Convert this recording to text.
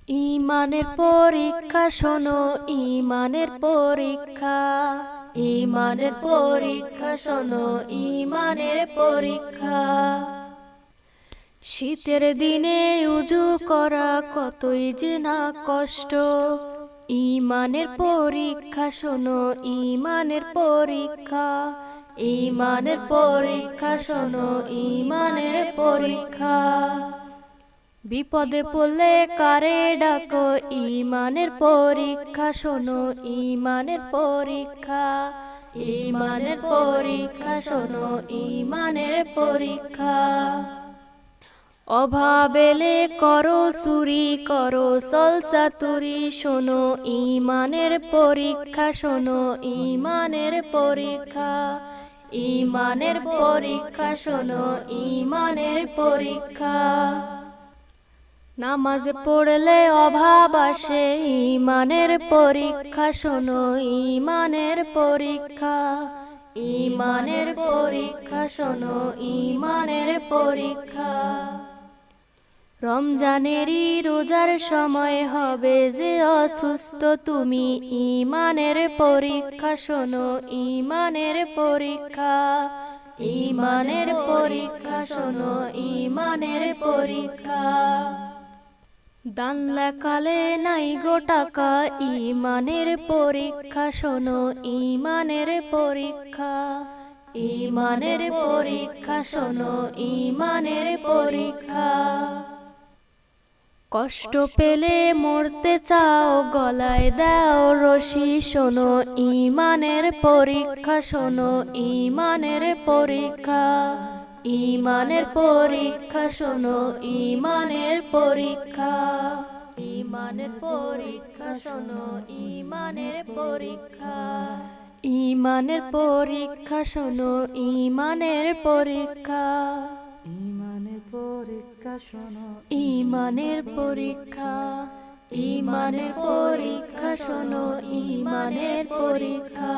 ঈমানের পরীক্ষা শোনো, ঈমানের পরীক্ষা। ঈমানের পরীক্ষা শোনো, ঈমানের পরীক্ষা। শীতের দিনে উজু করা কতই যে না কষ্ট। ঈমানের পরীক্ষা শোনো, ঈমানের পরীক্ষা। ঈমানের পরীক্ষা শোনো, ঈমানের পরীক্ষা। বিপদে পড়লে কারে ডাকো, ঈমানের পরীক্ষা শোনো, ঈমানের পরীক্ষা। ঈমানের পরীক্ষা শোনো, ঈমানের পরীক্ষা। অভাব এলে করো চুরি, করো ছলচাতুরি, শোনো ঈমানের পরীক্ষা শোনো, ঈমানের পরীক্ষা। ঈমানের পরীক্ষা শোনো, ঈমানের পরীক্ষা। নামাজ পড়লে অভাব আসে, ঈমানের পরীক্ষা শোনো, ঈমানের পরীক্ষা। ঈমানের পরীক্ষা শোনো, ঈমানের পরীক্ষা। রমজানেরই রোজার সময় হবে যে অসুস্থ তুমি, ঈমানের পরীক্ষা শোনো, ঈমানের পরীক্ষা। ঈমানের পরীক্ষা শোনো, ঈমানের পরীক্ষা। দান লেখালে নাই গো টাকা, ঈমানের পরীক্ষা শোনো, ঈমানের পরীক্ষা। ঈমানের পরীক্ষা শোনো, ঈমানের পরীক্ষা। কষ্ট পেলে মরতে চাও, গলায় দাও রশি, শোনো ঈমানের পরীক্ষা শোনো, ঈমানের পরীক্ষা। ঈমানের পরীক্ষা শোনো, ঈমানের পরীক্ষা। ঈমানের পরীক্ষা শোনো, ঈমানের পরীক্ষা। ঈমানের পরীক্ষা শোনো, ঈমানের পরীক্ষা। ঈমানের পরীক্ষা শোনো, ঈমানের পরীক্ষা। ঈমানের পরীক্ষা শোনো, ঈমানের পরীক্ষা।